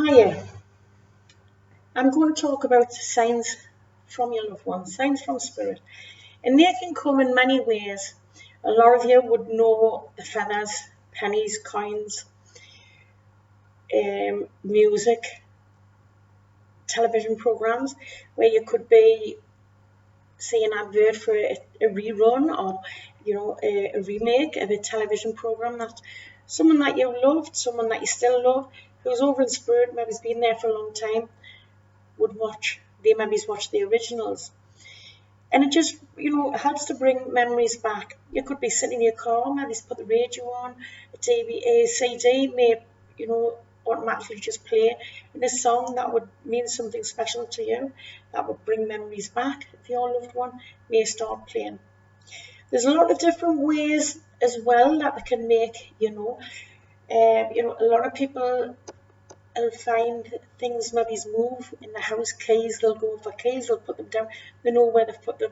Hiya, I'm going to talk about signs from your loved ones, signs from spirit. And they can come in many ways. A lot of you would know the feathers, pennies, coins, music, television programs, where you could be see an advert for a rerun or a remake of a television program that someone that you loved, someone that you still love, who's over in spirit, maybe has been there for a long time, would watch. They maybe watch the originals, and it just helps to bring memories back. You could be sitting in your car, maybe put the radio on, a TV, a CD may automatically just play in a song that would mean something special to you, that would bring memories back. If your loved one may start playing, there's a lot of different ways as well that they can make. A lot of people will find things maybe move in the house, keys, they'll go for keys, they'll put them down, they know where they've put them,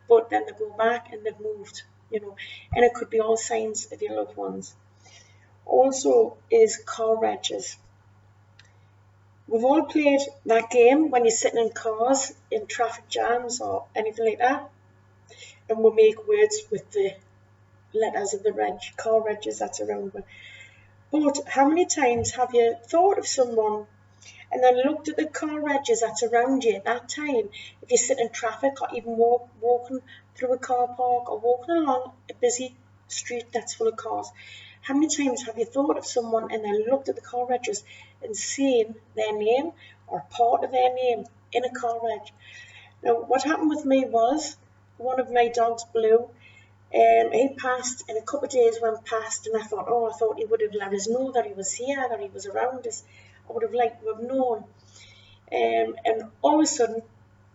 but then they go back and they've moved, and it could be all signs of your loved ones. Also is car regs. We've all played that game when you're sitting in cars in traffic jams or anything like that, and we make words with the letters of the car regs that's around me. But how many times have you thought of someone and then looked at the car regs that's around you at that time? If you sit in traffic or even walking through a car park or walking along a busy street that's full of cars, how many times have you thought of someone and then looked at the car regs and seen their name or part of their name in a car reg? Now, what happened with me was one of my dogs, Blue, he passed, and a couple of days went past, and I thought he would have let us know that he was here, that he was around us. I would have liked to have known. And all of a sudden,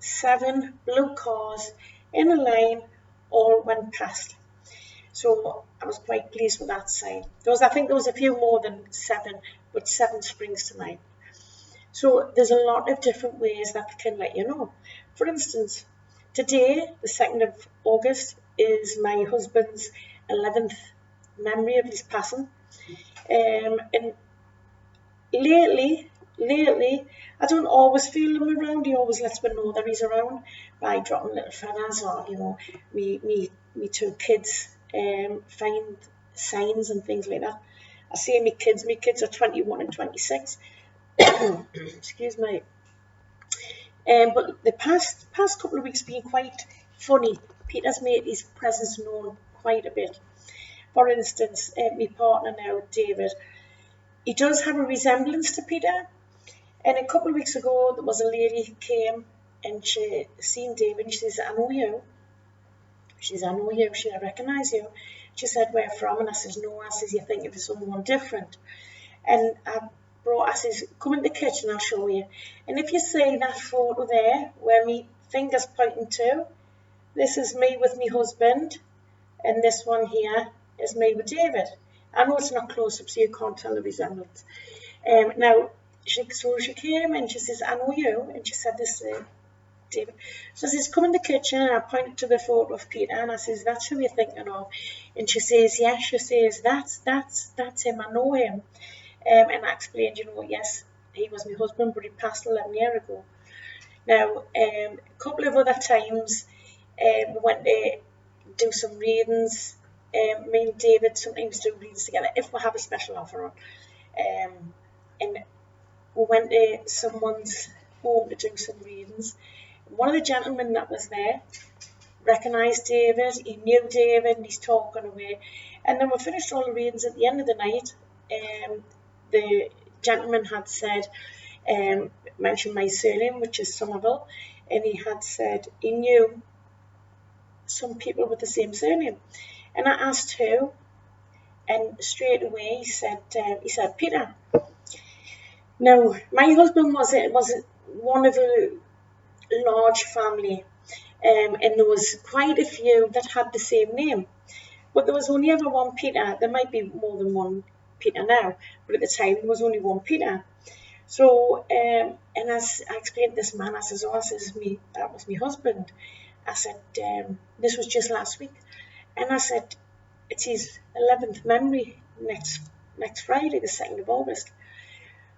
7 blue cars in a line all went past. So I was quite pleased with that sign. I think there was a few more than 7, but 7 springs to mind. So there's a lot of different ways that can let you know. For instance, today, the 2nd of August, is my husband's 11th memory of his passing. And lately, I don't always feel him around. He always lets me know that he's around by dropping little feathers, or me 2 kids find signs and things like that. I say my kids are 21 and 26. Excuse me. But the past couple of weeks been quite funny. Peter's made his presence known quite a bit. For instance, my partner now, David, he does have a resemblance to Peter. And a couple of weeks ago, there was a lady who came and she seen David and she says, "I know you." She says, "I know you." She said, "I recognise you." She said, "Where from?" And I says, "No." I says, "You're thinking of someone different." And I says, "Come in the kitchen, I'll show you." And if you see that photo there, where my finger's pointing to, this is me with my husband, and this one here is me with David. I know it's not close up, so you can't tell the resemblance. Now, she came and she says, "I know you," and she said this David. So I says, "Come in the kitchen," and I pointed to the photo of Peter, and I says, "That's who you're thinking of." And she says, "Yes," she says, that's him, I know him. And I explained, yes, he was my husband, but he passed 11 years ago. Now, a couple of other times, we went to do some readings. Me and David sometimes do readings together if we have a special offer on. And we went to someone's home to do some readings. One of the gentlemen that was there recognised David. He knew David, and he's talking away. And then we finished all the readings. At the end of the night, the gentleman had said, mentioned my surname, which is Somerville, and he had said he knew some people with the same surname. And I asked who, and straight away he said Peter. Now, my husband was one of a large family, and there was quite a few that had the same name, but there was only ever one Peter. There might be more than one Peter now, but at the time there was only one Peter. So, and as I explained to this man, I says, that was my husband. I said, this was just last week. And I said, it's his 11th memory next Friday, the 2nd of August.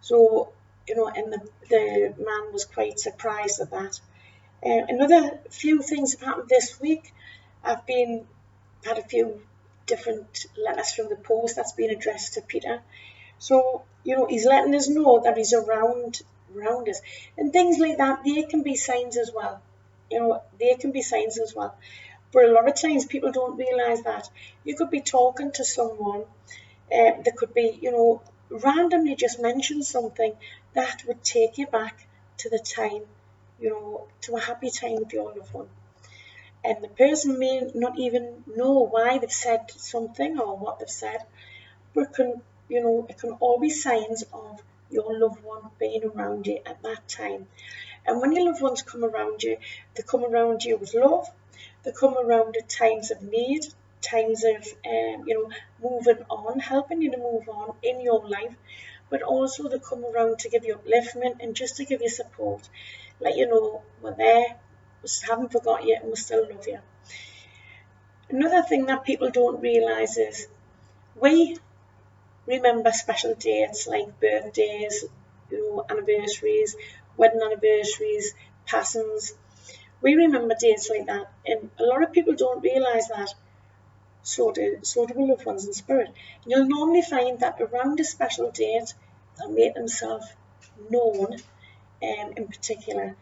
So and the man was quite surprised at that. Another few things have happened this week. I've had a few different letters from the post that's been addressed to Peter. So, he's letting us know that he's around us. And things like that, they can be signs as well. They can be signs as well. But a lot of times people don't realise that. You could be talking to someone that could be, randomly just mention something that would take you back to the time, to a happy time with your loved one. And the person may not even know why they've said something or what they've said, but it can all be signs of your loved one being around you at that time. And when your loved ones come around you, they come around you with love. They come around at times of need, times of moving on, helping you to move on in your life. But also they come around to give you upliftment and just to give you support, let you know we're there, we haven't forgot you, and we still love you. Another thing that people don't realise is we remember special dates like birthdays, anniversaries, wedding anniversaries, passings. We remember dates like that, and a lot of people don't realise that. So do we loved ones in spirit. And you'll normally find that around a special date, they'll make themselves known, in particular.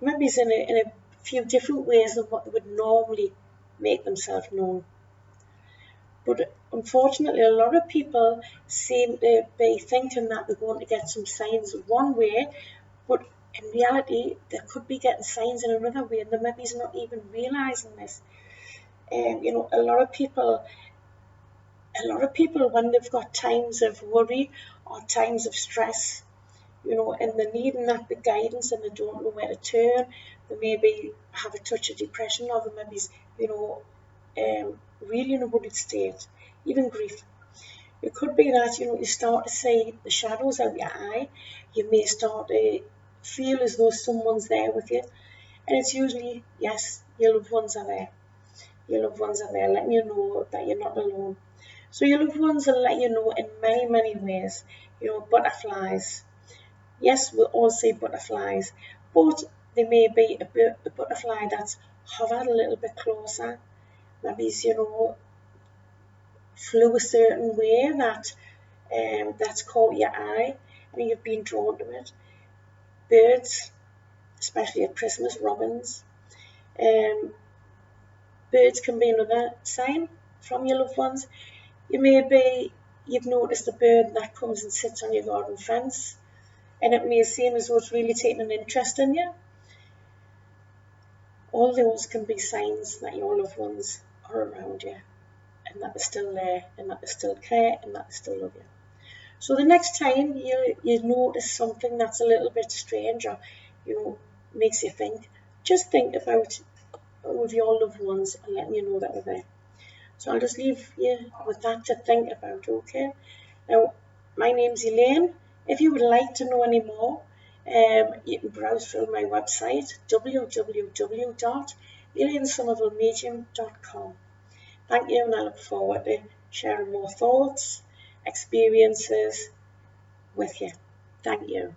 Maybe it's in a few different ways than what they would normally make themselves known. But unfortunately, a lot of people seem to be thinking that they're going to get some signs one way, but in reality, they could be getting signs in another way, and they maybe not even realising this. A lot of people, when they've got times of worry or times of stress, and they're needing that big guidance and they don't know where to turn, they maybe have a touch of depression, or they maybe, really in a worried state, even grief. It could be that, you start to see the shadows out your eye. You may start to feel as though someone's there with you. And it's usually, yes, your loved ones are there. Your loved ones are there letting you know that you're not alone. So your loved ones will let you know in many, many ways. Butterflies. Yes, we all see butterflies, but there may be a butterfly that's hovered a little bit closer. Maybe, flew a certain way that's caught your eye and you've been drawn to it. Birds, especially at Christmas, robins. Birds can be another sign from your loved ones. You've noticed a bird that comes and sits on your garden fence, and it may seem as though it's really taking an interest in you. All those can be signs that your loved ones are around you, and that they're still there, and that they still care, and that they still love you. So the next time you notice something that's a little bit strange or, makes you think, just think about with your loved ones and letting you know that they're there. So I'll just leave you with that to think about, okay? Now, my name's Elaine. If you would like to know any more, you can browse through my website, www.elainesomervillemedium.com. Thank you, and I look forward to sharing more thoughts, experiences with you. Thank you.